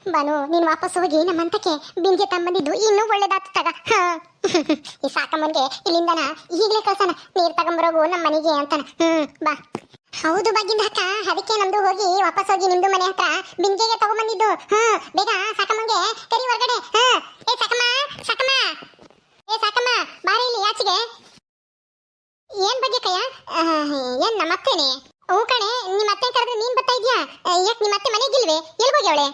ಬಾನು ನೀನು ವಾಪಸ್ ಹೋಗಿ ನಮ್ಮಂತಕ್ಕೆ ಬಿಂದಿಗೆ ತಂಬಂದಿದ್ದು ಇನ್ನೂ ಒಳ್ಳೇದಾತು ತಗ. ಈ ಸಾಕಮ್ಮನ್ಗೆ ಇಲ್ಲಿಂದನ ಈಗಲೇ ಕಳ್ಸಣ, ನೀರ್ ತಗೊಂಬರೋಗು ನಮ್ಮ ಮನೆಗೆ ಅಂತಾನ. ಬಾ. ಹೌದು ಬಾಗಿಂದ ಅಕ್ಕ, ಅದಕ್ಕೆ ನಮ್ದು ಹೋಗಿ ವಾಪಸ್ ಹೋಗಿ ನಿಮ್ದು ಮನೆ ಹತ್ರ ಬಿಂದಿಗೆಗೆ ತಗೊಂಬಂದಿದ್ದು. ಬೇಗ ಸಾಕಮ್ಮಂಗೆ ಕರಿ ಹೊರಗಡೆ. ಏ ಸಾಕಮ್ಮ, ಸಾಕಮ್ಮ, ಏ ಸಾಕಮ್ಮ ಬಾರಿ ಇಲ್ಲಿ ಆಚೆಗೆ. ಏನ್ ಬಗ್ಗೆ ಕಯ್ಯ? ಏನ್ ನಮ್ಮ ಅತ್ತೇನೆ? ಹ್ಞೂ ಕಣೆ, ನಿಮ್ಮ ಅತ್ತೆ ಕರೆದ್ರೆ ನೀನ್ ಬರ್ತಾ ಇದ್ಯಾ? ಯಾಕೆ ನಿಮ್ಮ ಅತ್ತೆ ಮನೆಗಿಲ್ವೇ? ಎಲ್ಗೋಗ್ಯವಳೆ?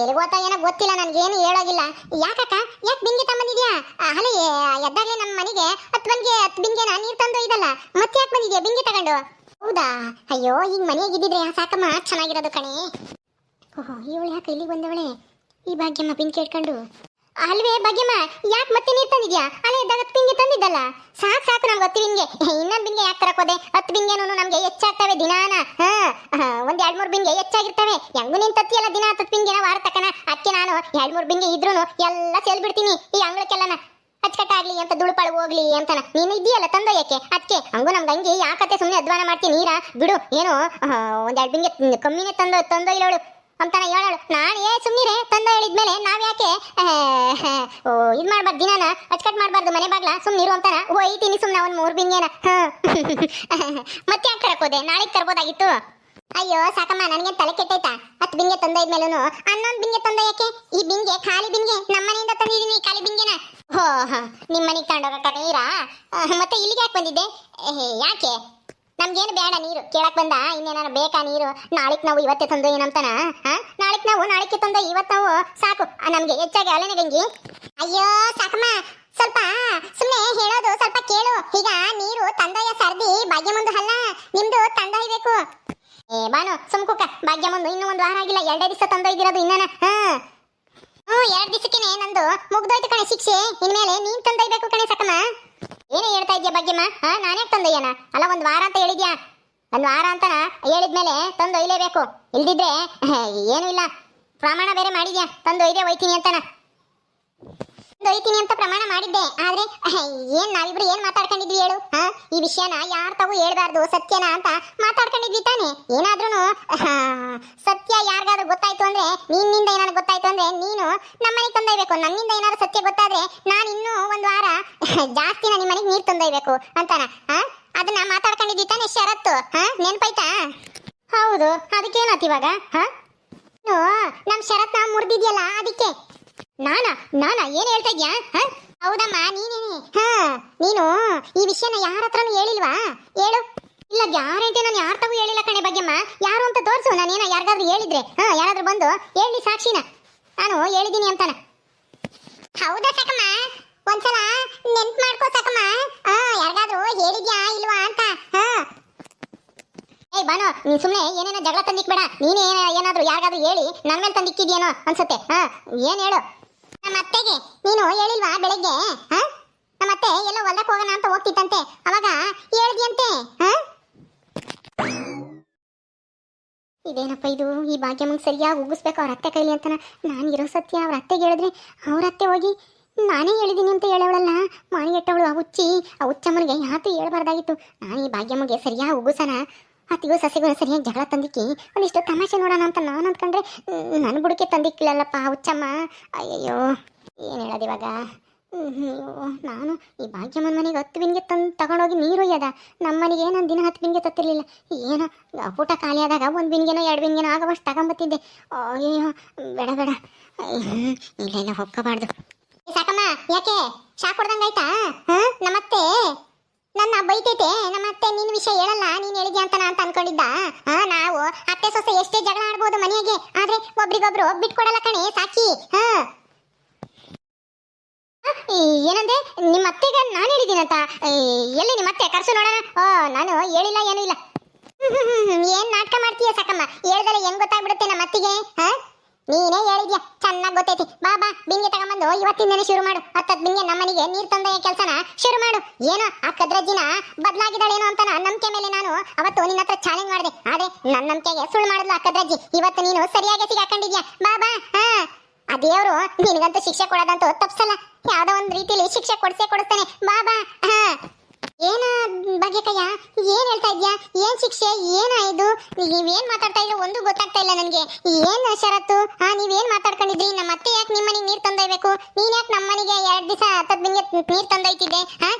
ಎಲ್ಗೋತಾ ಏನೋ ಗೊತ್ತಿಲ್ಲ, ನನ್ಗೇನು ಹೇಳೋಗಿಲ್ಲ. ಯಾಕಕ್ಕ, ಯಾಕೆ ಬಿಂಗೆ ತಗೊಂಬಂದಿದ್ಯಾ? ಅಲ್ಲೇ ಎದ್ದಾಗಲೇ ನಮ್ಮ ಮನೆಗೆ 10 ಬಿಂಗೆನ ನೀರು ತಂದು ಇದಲ್ಲ, ಮತ್ತೆ ಯಾಕೆ ಬಂದಿದ್ಯಾ ಬಿಂಗೆ ತಗೊಂಡು? ಹೌದಾ? ಅಯ್ಯೋ, ಈಗ ಮನೆಯಾಗಿದ್ದಿದ್ರೆ ಸಾಕಮ್ಮ ಚೆನ್ನಾಗಿರೋದು ಕಣೆ. ಓಹೋ, ಇವಳು ಯಾಕೆ ಇಲ್ಲಿಗೆ ಬಂದವಳೆ? ಈ ಭಾಗ್ಯಮ್ಮ ಬಿಂಗೆ ಇಟ್ಕೊಂಡು. ಅಲ್ವೇ ಭಾಗ್ಯಮ್ಮ, ಯಾಕೆ ಮತ್ತೆ ನೀರು ತಂದಿದ್ಯಾ? ಅಲ್ಲೇ ಇದ್ದಾಗ 10 ಬಿಂಗೆ ತಂದಿದ್ದಲ್ಲ. ಸಾಕು ಸಾಕು, ನಮ್ಗೆ 10 ಬಿಂಗೆ. ಇನ್ನೊಂದು ಬಿಂಗೆ ಯಾಕೆ ತರಕ್ ಹೋದೆ? 10 ಬಿಂಗೆನೂ ನಮ್ಗೆ ಹೆಚ್ಚಾಗ್ತವೆ ದಿನಾನ. ಒಂದ್ 2-3 ಬಿಂಗೆ ಹೆಚ್ಚಾಗಿರ್ತವೆ. ಹೆಂಗು ನೀನ್ ತತ್ತಿಯಲ್ಲ ದಿನ 10 ಬಿಂಗೆನ ವಾರ ತಕ್ಕನ. ಅದಕ್ಕೆ ನಾನು 2-3 ಬಿಂಗೆ ಇದ್ರೂ ಎಲ್ಲ ಸೇಲ್ಬಿಡ್ತೀನಿ ಈ ಅಂಗಳಕ್ಕೆಲ್ಲನ. ಅಚ್ಚಕಟ್ಟಾಗ್ಲಿ ಅಂತ ದುಳುಪಾಳು ಹೋಗ್ಲಿ ಅಂತಾನ. ನೀನು ಇದೆಯಲ್ಲ ತಂದೊಯ್ಯಕ್ಕೆ, ಅದಕ್ಕೆ ಹಂಗು ನಮ್ಗೆ ಹಂಗೆ ಯಾಕತ್ತೆ ಸುಮ್ಮನೆ ಅಧ್ವಾನ ಮಾಡ್ತೀನಿ. ನೀರ ಬಿಡು, ಏನು ಒಂದ್ 2 ಬಿಂಗೆ ಕಮ್ಮಿನೇ ತಂದೊಯ್ಲವಳು ಅಂತಾನ ಹೇಳೋಳು. ನಾನು ಸುಮ್ಮನಿರೆ, ತಂದ ಹೇಳಿದ್ಮೇಲೆ ನಾವ್ ಯಾಕೆ ಇದು ಮಾಡ್ಬಾರ್ದು, ದಿನಾನ ಅಚ್ಚಕಟ್ ಮಾಡ್ಬಾರ್ದು ಮನೆ ಬಾಗ್ಲ. ಸುಮ್ಮನಿರು ಅಂತಾನ ಹೋಯ್ತೀನಿ ಸುಮ್ಮನೆ ಒಂದ್ 3 ಬಿಂಗೆನ. ಮತ್ತೆ ಯಾಕೆ ತರಕ್ ಹೋದೆ? ನಾಳೆಗೆ ತರ್ಬೋದಾಗಿತ್ತು. ಅಯ್ಯೋ ಸಾಕಮ್ಮ, ನನ್ಗೇನ್ ತಲೆ ಕೆಟ್ಟೈತಾ? 10 ಬಿಂಗೆ ತಂದೈದ್ಮೇಲೂ 11 ಬಿಂಗೆ ತಂದಯ್ಯಕ್ಕೆ. ಈ ಬಿಂಗೆ ಖಾಲಿ ಬಿಂಗೆ, ನಮ್ಮ ಮನೆಯಿಂದ ತಂದಿದ್ದೀನಿ ಖಾಲಿ ಬಿಂಗೆನ. ಹೋ ನಿಮ್ಮ ಮನೆಗೆ ತಗೊಂಡೋಗಕ್ಕ ನೀರಾ? ಮತ್ತೆ ಇಲ್ಲಿಗೆ ಯಾಕೆ ಬಂದಿದ್ದೆ? ಯಾಕೆ? ನಮ್ಗೇನು ಬೇಡ ನೀರು ಕೇಳಕ್ ಬಂದ, ಇನ್ನೇನಾರ ಬೇಕಾ ನೀರು? ನಾಳೆಕ್ ನಾವು ಇವತ್ತೇ ತಂದು ಏನಂತಾನ? ನಾಳೆಕ್ ನಾವು ನಾಳೆಕ್ಕೆ ತಂದ ಇವತ್ತು ನಾವು ಸಾಕು, ನಮ್ಗೆ ಹೆಚ್ಚಾಗಿ ಅಲೆನೆ ಗಂಗಿ. ಅಯ್ಯೋ ಸಾಕಮ್ಮ, ಸ್ವಲ್ಪ ಸುಮ್ಮನೆ ಹೇಳೋದು ಸ್ವಲ್ಪ ಕೇಳು. ಈಗ ನೀರು ತಂದೊಯ್ಯ ಸರ್ದಿ ಭಾಗ್ಯ ಮುಂದೆ ಅಲ್ಲ, ನಿಮ್ದು ತಂದೊಯ್ಬೇಕು. ಬಾನು ಸುಮ್ಕುಕ್ಕ, ಭಾಗ್ಯ ಮುಂದೆ ಇನ್ನೂ 1 ವಾರ ಆಗಿಲ್ಲ, 2 ದಿವಸ ತಂದೊಯ್ದಿರೋದು ಇನ್ನನ. 2 ದಿವಸಕ್ಕೇನೆ ನಂದು ಮುಗ್ದೋಯ್ತು ಕಣೆ ಶಿಕ್ಷೆ. ಇನ್ಮೇಲೆ ನೀನ್ ತಂದೊಯ್ಬೇಕು ಕಣೆ ಸಾಕಮ್ಮ. ಏನೇ ಹೇಳ್ತಾ ಇದ್ಯಾ ಭಾಗ್ಯಮ್ಮ? ನಾನೇ ತಂದೊಯ್ಯನ? ಅಲ್ಲ, 1 ವಾರ ಅಂತ ಹೇಳಿದ್ಯಾ. 1 ವಾರ ಅಂತನ ಹೇಳಿದ್ಮೇಲೆ ತಂದೊಯ್ಲೇಬೇಕು, ಇಲ್ದಿದ್ರೆ ಏನು ಇಲ್ಲ. ಪ್ರಮಾಣ ಬೇರೆ ಮಾಡಿದ್ಯಾ, ತಂದೊಯ್ದೆ ಹೋಯ್ತೀನಿ ಅಂತನ. ತಂದೊಯ್ತೀನಿ ಅಂತ ಪ್ರಮಾಣ ಮಾಡಿದ್ದೆ, ಆದ್ರೆ ಏನ್ ನಾವಿಬ್ರು ಏನ್ ಮಾತಾಡ್ಕೊಂಡಿದ್ವಿ ಹೇಳು? ಈ ವಿಷಯನ ಯಾರ ತಾವು ಹೇಳ್ಬಾರ್ದು, ಸತ್ಯನ ಅಂತ ಮಾತಾಡ್ಕೊಂಡಿದ್ವಿ ತಾನೆ. ಏನಾದ್ರೂ ಸತ್ಯ ಯಾರಿಗಾದ್ರೂ ಗೊತ್ತಾಯ್ತು ಅಂದ್ರೆ, ನಿನ್ನಿಂದ ಏನಾದ್ರು ಗೊತ್ತಾಯ್ತು ಅಂದ್ರೆ ನೀನು ನಮ್ಮನೆಗೆ ತಂದೊಯ್ಬೇಕು. ನನ್ನಿಂದ ಏನಾದ್ರು ಸತ್ಯ ಗೊತ್ತಾದ್ರೆ ನಾನು ಇನ್ನೂ 1 ವಾರ ಜಾಸ್ತಿನ ನಿಮ್ಮ ಮನೆಗೆ ನೀರು ತಂದೊಯ್ಬೇಕು ಅಂತಾನ. ಅದನ್ನ ಮಾತಾಡ್ಕೊಂಡಿದ್ವಿ ತಾನೆ ಷರತ್ತು. ನೆನ್ಪಾಯ್ತಾ? ಹೌದು, ಅದಕ್ಕೇನಾತ್ ಇವಾಗ? ನಮ್ ಷರತ್ನ ಮುರಿದಿದ್ಯಲ್ಲ ಅದಕ್ಕೆ. ನಾನಾ ಏನ್ ಹೇಳ್ತಾ ಇದ್ಯಾ? ಹೌದಮ್ಮ, ನೀನೇನೆ. ನೀನು ಈ ವಿಷಯನ ಯಾರ ಹತ್ರನೂ ಹೇಳಿಲ್ವಾ? ಹೇಳು. ಇಲ್ಲ, ಗ್ಯಾರಂಟಿ ನಾನು ಯಾರ ತಗೂ ಹೇಳಿಲ್ಲ ಕಣೆ ಭಾಗ್ಯಮ್ಮ. ಯಾರು ಅಂತ ತೋರಿಸು, ನಾನೇನ ಯಾರಿಗಾದ್ರೂ ಹೇಳಿದ್ರೆ ಯಾರಾದ್ರೂ ಬಂದು ಹೇಳಿ ಸಾಕ್ಷಿನ ನಾನು ಹೇಳಿದ್ದೀನಿ ಅಂತಾನ. ಹೌದಾ ಸಾಕಮ್ಮ? ಒಂದ್ಸಲ ನೆನ್ಪು ಮಾಡ್ಕೋ ಸಾಕಮ್ಮ, ಯಾರಿಗಾದ್ರೂ ಹೇಳಿದ್ಯಾ ಇಲ್ವಾ ಅಂತ. ಬಾನು, ನೀನ್ ಸುಮ್ನೆ ಏನೇನೋ ಜಗಳ ತಂದಿಕ್ಬೇಡ. ನೀನೇ ಏನಾದ್ರೂ ಯಾರಿಗಾದ್ರೂ ಹೇಳಿ ನನ್ನ ಮೇಲೆ ತಂದಿಕ್ಕಿದ್ಯೇನೋ ಅನ್ಸುತ್ತೆ. ಏನ್ ಹೇಳು? ನಮ್ಮ ಅತ್ತೆಗೆ ನೀನು ಹೇಳಿಲ್ವಾ ಬೆಳಗ್ಗೆ? ನಮ್ಮ ಅತ್ತೆ ಎಲ್ಲೋ ಹೊಲಕ್ಕೆ ಹೋಗೋಣ ಅಂತ ಹೋಗ್ತಿತ್ತಂತೆ, ಅವಾಗ ಹೇಳಿದ್ಯಂತೆ. ಇದೇನಪ್ಪ ಇದು? ಈ ಭಾಗ್ಯಮ್ಮಂಗೆ ಸರಿಯಾಗಿ ಉಗಿಸ್ಬೇಕು ಅವ್ರ ಅತ್ತೆ ಕೈಲಿ ಅಂತಾನ. ನಾನು ಇರೋ ಸತ್ಯ ಅವ್ರ ಅತ್ತೆಗೆ ಹೇಳಿದ್ರೆ ಅವ್ರ ಅತ್ತೆ ಹೋಗಿ ನಾನೇ ಹೇಳಿದ್ದೀನಿ ಅಂತ ಹೇಳವಳಲ್ಲ, ಮಾಣಿಗೆಟ್ಟವಳು. ಆ ಹುಚ್ಚಮ್ಮನಿಗೆ ಯಾತು ಹೇಳ್ಬಾರ್ದಾಗಿತ್ತು. ನಾನು ಈ ಭಾಗ್ಯಮ್ಮಗೆ ಸರಿಯಾಗಿ ಉಗುಸನ, ಅತ್ತಿಗೂ ಸಸಿಗೂ ಸರಿಯಾಗಿ ಜಗಳ ತಂದಿಕ್ಕಿ ಒಂದಿಷ್ಟು ತಮಾಷೆ ನೋಡೋಣ ಅಂತ ನಾನು ಅಂದ್ಕೊಂಡ್ರೆ ನನ್ನ ಬುಡಕ್ಕೆ ತಂದಿಕ್ಕಿಲ್ಲಲ್ಲಪ್ಪ ಹುಚ್ಚಮ್ಮ. ಅಯ್ಯಯ್ಯೋ, ಏನು ಹೇಳೋದು ಇವಾಗ? ನಾನು ಈ ಭಾಗ್ಯಮ್ಮನ ಮನೆಗೆ 10 ಬಿಂಗೆ ತಗೊಂಡೋಗಿ ನೀರು ಒಯ್ಯದ. ನಮ್ಮ ಮನೆಗೆ ನಾನು ದಿನ 10 ಬಿಂಗೆ ತತ್ತಿರ್ಲಿಲ್ಲ. ಏನೋ ಊಟ ಖಾಲಿ ಆದಾಗ 1 ಬಿಂಗೆನೋ 2 ಬಿಂಗೆನೋ ಆಗೋವಷ್ಟು ತಗೊಂಬತ್ತಿದ್ದೆ. ಅಯ್ಯೋ ಬೇಡ, ಇಲ್ಲ ಹೋಗ್ಕೋಬಾರ್ದು. ಸಾಕಮ್ಮ, ಯಾಕೆ ಶಾಕ್ ಹೊಡ್ದಂಗಾಯ್ತಾ? ನಮ್ಮತ್ತೆ ನನ್ನ ಬೈತೈತೆ. ನಮ್ಮತ್ತೆ ನಿನ್ನ ವಿಷಯ ಹೇಳಲ್ಲ, ನೀನ್ ಹೇಳಿದ್ಯಾ ಅಂತ ನಾನು ಅನ್ಕೊಂಡಿದ್ದ. ನಾವು ಅತ್ತೆ ಸೊಸೆ ಎಷ್ಟೇ ಜಗಳ ಆಡ್ಬೋದು ಮನೆಗೆ, ಆದ್ರೆ ಒಬ್ರಿಗೊಬ್ರು ಬಿಟ್ಕೊಡಲ್ಲ ಕಣೆ ಸಾಕಿ. ಏನಂದೆ? ನಿಮ್ಮ ಅತ್ತೆಗೆ ನಾನು ಹೇಳಿದ್ದೀನಂತ? ಎಲ್ಲಿ ನಿಮ್ಮ ಅತ್ತೆ? ಕರ್ಸು ನೋಡೋಣ. ನಾನು ಹೇಳಿಲ್ಲ, ಏನೂ ಇಲ್ಲ. ಏನ್ ನಾಟಕ ಮಾಡ್ತೀಯ ಸಾಕಮ್ಮ? ಹೇಳ್ದಲ್ಲ ಹೆಂಗ್ ಗೊತ್ತಾಗ್ಬಿಡುತ್ತೆ ನಮ್ಮ ಅತ್ತಿಗೆ? ನೀನೇ ಹೇಳಿದ್ಯಾ, ಚೆನ್ನಾಗಿ ಗೊತ್ತೈತಿ. ಬಾ ಬಿಂಗೆ ತಗೊಂಬಂದು ಇವತ್ತಿಂದನೇ ಶುರು ಮಾಡು. 10 ಬಿಂಗೆ ನಮ್ಮನಿಗೆ ನೀರ್ ತಂದೆಯ ಕೆಲಸನ ಶುರು ಮಾಡು. ಏನೋ ಆ ಕದ್ರಜ್ಜಿನ ಬದಲಾಗಿದ್ದಾಳೇನೋ ಅಂತ ನಂಬಿಕೆ ಮೇಲೆ ನಾನು ಅವತ್ತು ನಿನ್ನ ಹತ್ರ ಚಾಲೆಂಜ್ ಮಾಡಿದೆ. ಆದ್ರೆ ನನ್ನ ನಂಬಿಕೆಗೆ ಸುಳ್ಳು ಮಾಡಿದ್ಲು ಆ ಕದ್ರಜ್ಜಿ. ಇವತ್ತು ನೀನು ಸರಿಯಾಗಿ ಸಿಗಾಕೊಂಡಿದ್ಯಾ. ಬಾ ಆ ದೇವ್ರು ನಿನಗಂತೂ ಶಿಕ್ಷೆ ಕೊಡೋದಂತೂ ತಪ್ಸಲ್ಲ. ಯಾವ್ದೋ ಒಂದ್ ರೀತಿಯಲ್ಲಿ ಶಿಕ್ಷೆ ಕೊಡಿಸ್ತಾನೆ. ಬಾ ಏನ ಭಾಗ್ಯಕ್ಕಯ್ಯ, ಏನ್ ಹೇಳ್ತಾ ಇದ್ಯಾ? ಏನ್ ಶಿಕ್ಷೆ? ಏನಾಯ್ತು? ನೀವೇನ್ ಮಾತಾಡ್ತಾ ಇದ್ರೆ ಒಂದು ಗೊತ್ತಾಗ್ತಾ ಇಲ್ಲ ನನ್ಗೆ. ಏನ್ ಷರತ್ತು? ನೀವೇನ್ ಮಾತಾಡ್ಕೊಂಡಿದ್ರಿ? ನಮ್ಮ ಅತ್ತೆ ಯಾಕೆ ನಿಮ್ಮನೆಗೆ ನೀರ್ ತಂದೊಯ್ಬೇಕು? ನೀನ್ ಯಾಕೆ ನಮ್ಮನೆಗೆ 2 ದಿವಸ ಹತ್ತದ್ ನೀರ್ ತಂದೊಯ್ತಿದ್ದೆ?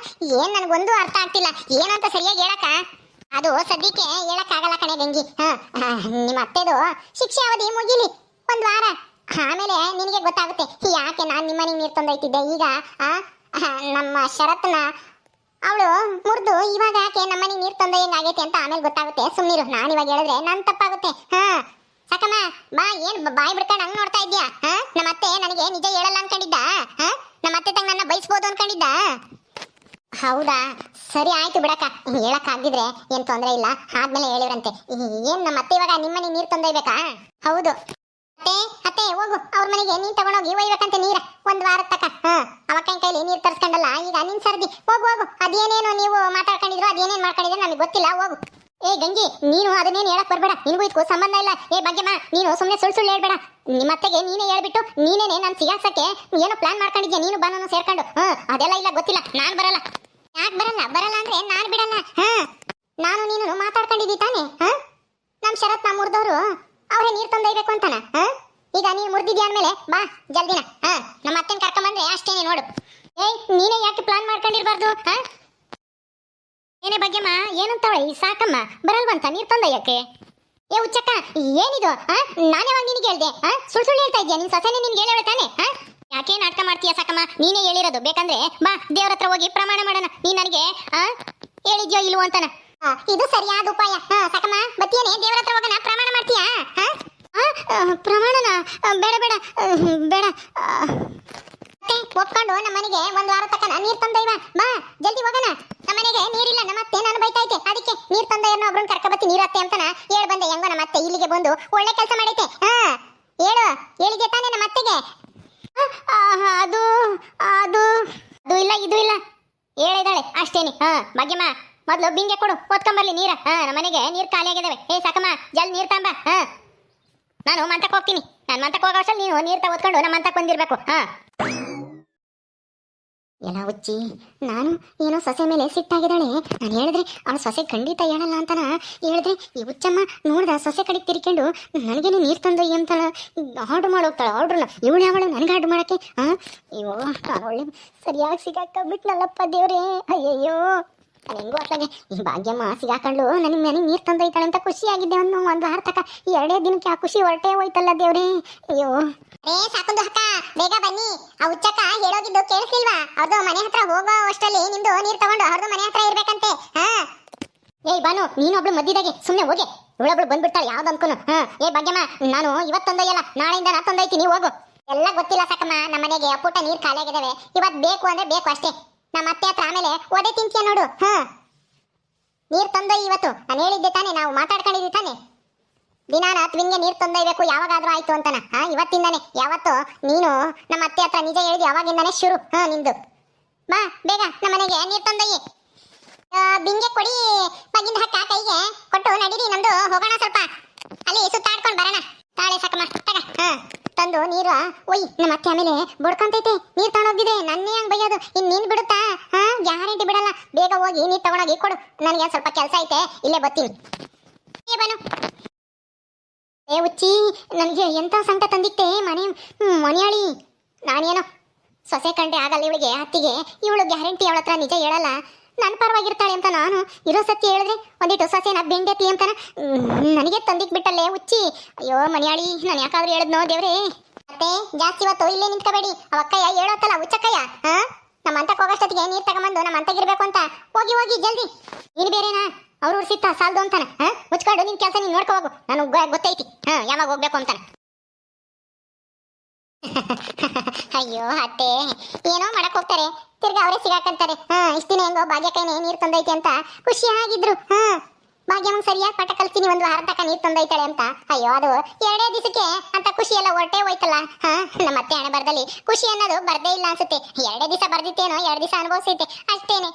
ಏನ್ ನನ್ಗೊಂದು ಅರ್ಥ ಆಗ್ತಿಲ್ಲ. ಏನಂತ ಸರಿಯಾಗಿ ಹೇಳಕ್ಕ? ಅದು ಸದ್ಯಕ್ಕೆ ಹೇಳಕ್ ಆಗಲ್ಲ ಕಣೆ ಗಂಗಿ. ನಿಮ್ಮ ಅತ್ತೆದು ಶಿಕ್ಷೆ ಅವಧಿ ಮುಗಿಲಿ 1 ವಾರ, ಆಮೇಲೆ ನಿನಗೆ ಗೊತ್ತಾಗುತ್ತೆ ಯಾಕೆ ನಾನ್ ನಿಮ್ಮನೆಗೆ ನೀರ್ ತಂದೊಯ್ತಿದ್ದೆ. ಈಗ ನಮ್ಮ ಷರತ್ತನ್ನ ಅವಳು ಮುರಿದು ಇವಾಗ ಯಾಕೆ ನಮ್ಮನೆಗೆ ನೀರ್ ತಂದ ಹೆಂಗಾಗೈತೆ ಅಂತ ಆಮೇಲೆ ಗೊತ್ತಾಗುತ್ತೆ. ಸುಮ್ನಿರು, ನಾನು ಇವಾಗ ಹೇಳಿದ್ರೆ ನನ್ ತಪ್ಪಾಗುತ್ತೆ. ಸಾಕಮ್ಮ ಬಾ, ಏನ್ ಬಾಯಿ ಬಿಡ್ಕೊಂಡು ಹಂಗ್ ನೋಡ್ತಾ ಇದ್ಯಾ? ನಮ್ಮ ಅತ್ತೆ ನನಗೆ ನಿಜ ಹೇಳಲ್ಲ ಅನ್ಕೊಂಡಿದ್ದ? ನಮ್ಮ ಅತ್ತೆ ತಂಗ ನನ್ನ ಬಯಸ್ಬೋದು ಅನ್ಕೊಂಡಿದ್ದ? ಹೌದಾ, ಸರಿ ಆಯ್ತು ಬಿಡಕ್ಕ. ಹೇಳಕ್ ಆಗಿದ್ರೆ ಏನ್ ತೊಂದ್ರೆ ಇಲ್ಲ, ಆದ್ಮೇಲೆ ಹೇಳಿವ್ರಂತೆ. ಏನ್ ನಮ್ಮ ಅತ್ತೆ ಇವಾಗ ನಿಮ್ಮನೆಗೆ ನೀರ್ ತಂದೊಯ್ಬೇಕಾ? ಹೌದು ಅತ್ತೆ. ಅತ್ತೆ ಹೋಗು, ಅವ್ರ ಮನೆಗೆ ನೀನ್ ತಗೊಂಡೋಗಿ ಒಯ್ಬೇಕಂತೆ ನೀರ 1 ವಾರ ತಕ. ಅವಕ್ಕನ ಕೈಲಿ ನೀರ್ ತರ್ಸ್ಕೊಂಡಲ್ಲ, ಈಗ ನಿನ್ ಸರ್ದಿ. ಹೋಗು. ಅದೇನೇನು ನೀವು ಮಾತಾಡ್ಕೊಂಡಿದ್ರು, ಅದೇನೇನ್ ಮಾಡ್ಕೊಂಡಿದ್ರು ನಮಗೆ ಗೊತ್ತಿಲ್ಲ, ಹೋಗು. ಏ ಗಂಗಿ, ನೀನು ಅದನ್ನೇನು ಹೇಳಕ್ ಬರ್ಬೇಡ. ನಿನಗೂ ಇದಕ್ಕೂ ಸಂಬಂಧ ಇಲ್ಲ. ಏ ಭಾಗ್ಯಮ್ಮ, ನೀನು ಸುಮ್ಮನೆ ಸುಳ್ಳು ಹೇಳ್ಬೇಡ. ನಿಮ್ಮ ಅತ್ತೆಗೆ ನೀನೇ ಹೇಳ್ಬಿಟ್ಟು ನೀನೇನೆ ನಾನು ಸಿಗಾಕ್ಸಕ್ಕೆ ಏನೋ ಪ್ಲಾನ್ ಮಾಡ್ಕೊಂಡಿದ್ಯಾ ನೀನು ಬಾನು ಸೇರ್ಕೊಂಡು. ಅದೆಲ್ಲ ಇಲ್ಲ, ಗೊತ್ತಿಲ್ಲ. ನಾನ್ ಬರಲ್ಲ. ಯಾಕೆ ಬರಲ್ಲ ಅಂದ್ರೆ ನಾನ್ ಬಿಡಲ್ಲ. ನಾನು ನೀನು ಮಾತಾಡ್ಕೊಂಡಿದ್ದಿ ತಾನೆ? ನಮ್ ಷರತ್ನ ಮುರಿದವರು ಅವ್ರೇ ನೀರ್ ತಂದೊಯ್ಬೇಕು ಅಂತಾನ. ಈಗ ನೀನ್ ಮುರಿದಿದ್ಯಾ ಅಂದ್ಮೇಲೆ ಬಾ ಜಲ್ದಿನ. ನಮ್ಮ ಅತ್ತೆನ ಕರ್ಕೊಂಬಂದ್ರೆ ಅಷ್ಟೇನೆ ನೋಡು. ಏಯ್, ನೀನೇ ಯಾಕೆ ಪ್ಲಾನ್ ಮಾಡ್ಕೊಂಡಿರ್ಬಾರ್ದು? ಏನೇ ಭಾಗ್ಯಮ್ಮ, ಏನಂತವಳೆ ಈ ಸಾಕಮ್ಮ? ಬರಲ್ವಂತ ನೀರ್ ತಂದೊಯ್ಯಕ್ಕೆ? ಏ ಹುಚ್ಚಕ್ಕ, ಏನಿದು? ನಾನೇವಾಗ ನಿನಗೆ ಹೇಳ್ದೆ? ಸುಳ್ಳು ಹೇಳ್ತಾ ಇದ್ಯಾ? ನಿನ್ ಸೊಸೆನೆ ನಿನ್ಗೆ ಹೇಳೋಳೆ ತಾನೆ? ಯಾಕೆ ನಾಟಕ ಮಾಡ್ತೀಯ ಸಾಕಮ್ಮ? ನೀನೇ ಹೇಳಿರೋದು. ಬೇಕಂದ್ರೆ ಬಾ, ದೇವ್ರ ಹತ್ರ ಹೋಗಿ ಪ್ರಮಾಣ ಮಾಡೋಣ. ನೀನ್ ನನಗೆ ಹೇಳಿದ್ಯೋ ಇಲ್ವೋ ಅಂತಾನ. ಇದು ಸರಿಯಾದ ಉಪಾಯ. ಸಾಕಮ್ಮ ಬತ್ತಿಯೇನೆ, ದೇವ್ರ ಹತ್ರ ಹೋಗೋಣ, ಪ್ರಮಾಣ ಮಾಡ್ತೀಯಾ? ಪ್ರಮಾಣನ? ಬೇಡ. ಒಪ್ಕೊಂಡು ನಮ್ಮ ಮನೆಗೆ 1 ವಾರ ತಕ್ಕ ನೀರ್ ತಂದೊಯ್ವ. ಬಾ ಜಲ್ದಿ ಹೋಗೋಣ. ನಮ್ಮ ಮನೆಗೆ ನೀರಿಲ್ಲ, ನಮ್ಮ ಅತ್ತೆ ನಾನು ಬೈತಾ ಇದ್ದೆ, ಅದಕ್ಕೆ ನೀರ್ ತಂದೊಯ್ಯನ್ನ ಒಬ್ರನ್ನ ಕರ್ಕೊಬತ್ತಿ ನೀರತ್ತೆ ಅಂತಾನ ಹೇಳ್ ಬಂದೆ. ಹೆಂಗೋ ನಮ್ಮ ಅತ್ತೆ ಇಲ್ಲಿಗೆ ಬಂದು ಒಳ್ಳೆ ಕೆಲಸ ಮಾಡೈತೆ. ಹೇಳಿದ್ದೆ ತಾನೆ ನಮ್ಮ ಅತ್ತೆಗೆ? ಅದು ಇಲ್ಲ, ಇದು ಇಲ್ಲ ಹೇಳಿದಾಳೆ ಅಷ್ಟೇನಿ. ಭಾಗ್ಯಮ್ಮ, ಮೊದ್ಲು ಬಿಂಗೆ ಕೊಡು, ಓದ್ಕೊಂಬರ್ಲಿ ನೀರ. ನಮ್ಮ ಮನೆಗೆ ನೀರ್ ಖಾಲಿ ಆಗಿದಾವೆ. ಏ ಸಾಕಮ್ಮ, ಜಲ್ ನೀರ್ ತಂಬ. ನಾನು ಮಂತಕ್ಕೆ ಹೋಗ್ತೀನಿ. ನಾನು ಮಂತಕ್ಕೆ ಹೋಗೋ ಅಷ್ಟಲ್ಲಿ ನೀನು ನೀರ್ ತಗೋದ್ಕೊಂಡು ನಮ್ಮ ಮಂತಕ್ಕೆ ಬಂದಿರ್ಬೇಕು. ಎಲ್ಲ ಹುಚ್ಚಿ, ನಾನು ಏನೋ ಸೊಸೆ ಮೇಲೆ ಸಿಟ್ಟಾಗಿದ್ದಾಳೆ. ನಾನು ಹೇಳಿದ್ರೆ ಅವಳು ಸೊಸೆ ಖಂಡಿತ ಹೇಳಲ್ಲ ಅಂತಾನ ಹೇಳಿದ್ರೆ, ಈ ಹುಚ್ಚಮ್ಮ ನೋಡ್ದ ಸೊಸೆ ಕಡೆಗೆ ತಿರ್ಕೊಂಡು ನನಗೇನು ನೀರು ತಂದೊಯ್ಯಿ ಅಂತಾಳ. ಆರ್ಡ್ರ್ ಮಾಡೋಗ್ತಾಳೆ. ಆರ್ಡ್ರನ್ನ ಇವಳು ಯಾವಳು ನನಗೆ ಆರ್ಡ್ರ್ ಮಾಡೋಕ್ಕೆ? ಅಯ್ಯೋ, ನಾನು ಒಳ್ಳೆ ಸರಿಯಾಗಿ ಸಿಗಾಕಬಿಟ್ನಲ್ಲಪ್ಪ ದೇವ್ರೇ. ಅಯ್ಯಯ್ಯೋ, ಹೆಂಗೋ ಅట్లాಗೆ ಈ ಭಾಗ್ಯಮ್ಮ ಸಿಗಾಕೊಂಡು ನನಗೆ ನೀರು ತಂದೊಯ್ತಾಳೆ ಅಂತ ಖುಷಿಯಾಗಿದ್ದೆ. 1 ವಾರ ತಕ 2 ದಿನಕ್ಕೆ ಆ ಖುಷಿ ಹೊರಟೇ ಹೋಯ್ತಲ್ಲ ದೇವ್ರೇ. ಅಯ್ಯೋ, ಸಾಕುಂದು ಅಕ್ಕ, ಬೇಗ ಬನ್ನಿ. ಆ ಹುಚ್ಚಕ್ಕ ಹೇಳೋಗಿದ್ದು ಕೇಳಿಸ್ಲಿಲ್ವಾ? ಅವ್ರದ್ದು ಮನೆ ಹತ್ರ ಹೋಗೋ ಅಷ್ಟರಲ್ಲಿ ನಿಮ್ದು ನೀರ್ ತಗೊಂಡು ಅವ್ರದ್ದು ಮನೆ ಹತ್ರ ಇರ್ಬೇಕಂತೆ. ಏಯ್ ಬಾನು, ನೀನೊಬ್ಳು ಮಧ್ಯದಾಗೆ ಸುಮ್ನೆ ಹೋಗಿ. ಇವಳೊಬ್ಳು ಬಂದ್ಬಿಡ್ತಾಳೆ ಯಾವ್ದು ಅನ್ಕೋನು. ಏ ಭಾಗ್ಯಮ್ಮ, ನಾನು ಇವತ್ತು ತಂದೊಯ್ಯಲ್ಲ, ನಾಳೆಯಿಂದ ನಾ ತಂದೊಯ್ತೀನಿ, ಹೋಗು. ಎಲ್ಲ ಗೊತ್ತಿಲ್ಲ ಸಾಕಮ್ಮ, ನಮ್ಮ ಮನೆಗೆ ಪುಟ್ಟ ನೀರ್ ಖಾಲಿ ಆಗಿದಾವೆ. ಇವತ್ತು ಬೇಕು ಅಂದ್ರೆ ಬೇಕು ಅಷ್ಟೇ. ನಮ್ಮ ಅತ್ತೆ ಹತ್ರ ಆಮೇಲೆ ಒದೆ ತಿಂತೀಯ ನೋಡು. ನೀರ್ ತಂದೊಯ್ಯಿ ಇವತ್ತು. ನಾನು ಹೇಳಿದ್ದೆ ತಾನೆ, ನಾವು ಮಾತಾಡ್ಕೊಂಡಿದ್ದೆ ತಾನೆ, ದಿನಾನ ಟ್ವಿನ್ಗೆ ನೀರ್ ತಂದೊಯ್ಬೇಕು ಯಾವಾಗಾದ್ರೂ ಆಯ್ತು ಅಂತಾನ. ಇವತ್ತಿಂದಾನೆ. ಯಾವತ್ತು ನೀನು ನಮ್ಮ ಅತ್ತೆ ಹತ್ರ ನಿಜ ಹೇಳಿದ್ವಿ ಯಾವಾಗಿಂದಾನೆ ಶುರು ನಿಂದು. ಬಾ ಬೇಗ ನಮ್ಮ ಮನೆಗೆ ನೀರ್ ತಂದೊಯ್ಯಿ. ಬಿಂಗೆ ಕೊಡಿ ಬಗ್ಗಿಂದ ಹಕ್ಕ ಕೈಗೆ ಕೊಟ್ಟು ನಡೀರಿ, ನಮ್ದು ಹೋಗೋಣ, ಸ್ವಲ್ಪ ಅಲ್ಲಿ ಸುತ್ತಾಡ್ಕೊಂಡು ಬರೋಣ. ತಾಳೆ ಸಾಕಮ್ಮ ತಗ. ತಂದು ನೀರು ಒಯ್. ನಮ್ಮ ಅತ್ತೆ ಆಮೇಲೆ ಬಡ್ಕೊಂತೈತೆ. ನೀರ್ ತಗೊಂಡೋಗಿದೆ, ನನ್ನೇ ಹಂಗ್ ಬೈಯೋದು. ನೀನ್ ಬಿಡುತ್ತಾ? ಗ್ಯಾರಂಟಿ ಬಿಡಲ್ಲ. ಬೇಗ ಹೋಗಿ ನೀರ್ ತಗೊಂಡೋಗಿ ಕೊಡು. ನನಗೆ ಸ್ವಲ್ಪ ಕೆಲಸ ಐತೆ, ಇಲ್ಲೇ ಬರ್ತೀನಿ. ಬನು. ಏ ಹುಚ್ಚಿ, ನನಗೆ ಎಂತ ಸಂಕಟ ತಂದಿತ್ತೆ ಮನೆಯಾಳಿ. ನಾನೇನೋ ಸೊಸೆ ಕಂಡ್ರೆ ಆಗಲ್ಲ ಇವಳಿಗೆ, ಅತ್ತಿಗೆ. ಇವಳು ಗ್ಯಾರಂಟಿ ಅವಳ ಹತ್ರ ನಿಜ ಹೇಳಲ್ಲ, ನನ್ನ ಪರವಾಗಿರ್ತಾಳೆ ಅಂತ ನಾನು ಇರೋ ಸತ್ಯ ಹೇಳಿದ್ರೆ ಒಂದಿಟ್ಟು ಸೊಸೆನ ಬೆಂಡೆತ್ತಿ ಅಂತಾನ ನನಗೆ ತಂದಿಕ್ ಬಿಟ್ಟಲ್ಲೇ ಹುಚ್ಚಿ. ಅಯ್ಯೋ ಮನೆಯಾಳಿ, ನಾನು ಯಾಕಾದ್ರೂ ಹೇಳದ್ನೋ ದೇವ್ರೇ. ಮತ್ತೆ ಜಾಸ್ತಿ ಇವತ್ತು ಇಲ್ಲೇ ನಿಂತ್ಕೋಬೇಡಿ. ಅವಕ್ಕಯ್ಯ ಹೇಳತ್ತಲ್ಲ ಹುಚ್ಚಕ್ಕಯ್ಯ, ನಮ್ಮ ಅಂತಕ್ಕೆ ಹೋಗೋಷ್ಟೊತ್ತಿಗೆ ನೀರು ತಗೊಂಬಂದು ನಮ್ಮ ಅಂತಗಿರ್ಬೇಕು ಅಂತ. ಹೋಗಿ ಜಲ್ದಿ. ನೀನು ಬೇರೆನಾ? ಅವ್ರು ಸಿತ್ತ ಸಾಲ್ದು ಅಂತಾನ. ಮುಚ್ಕೊಂಡು ನಿನ್ ಕೆಲಸ ನೀನ್ ನೋಡ್ಕೊ ಹೋಗು. ನನಗೆ ಗೊತ್ತೈತಿ ಯಾವಾಗ ಹೋಗ್ಬೇಕು ಅಂತಾನ. ಅಯ್ಯೋ ಅತ್ತೆ, ಏನೋ ಮಾಡಕ್ ಹೋಗ್ತಾರೆ, ತಿರ್ಗಾ ಅವರೇ ಸಿಗಾಕಂತಾರೆ. ಇಷ್ಟ ದಿನ ಹೆಂಗೋ ಭಾಗ್ಯಕ್ಕೈನೆ ನೀರ್ ತಂದೈತಿ ಅಂತ ಖುಷಿಯಾಗಿದ್ರು. ಭಾಗ್ಯಮ್ಮ ಸರಿಯಾಗಿ ಪಾಠ ಕಲ್ತೀನಿ, 1 ವಾರ ತಕ ನೀರ್ ತಂದೈತಾಳೆ ಅಂತ. ಅಯ್ಯೋ, ಅದು 2 ದಿವಸಕ್ಕೆ ಅಂತ ಖುಷಿ ಎಲ್ಲ ಹೊರಟೇ ಹೋಯ್ತಲ್ಲ. ನಮ್ಮ ಅತ್ತೆ ಹಣೆ ಬರ್ದಲ್ಲಿ ಖುಷಿ ಅನ್ನೋದು ಬರ್ದೇ ಇಲ್ಲ ಅನ್ಸುತ್ತೆ. 2 ದಿವಸ ಬರ್ದಿತ್ತೇನೋ, 2 ದಿವಸ ಅನುಭವಿಸೈತೆ ಅಷ್ಟೇನೆ.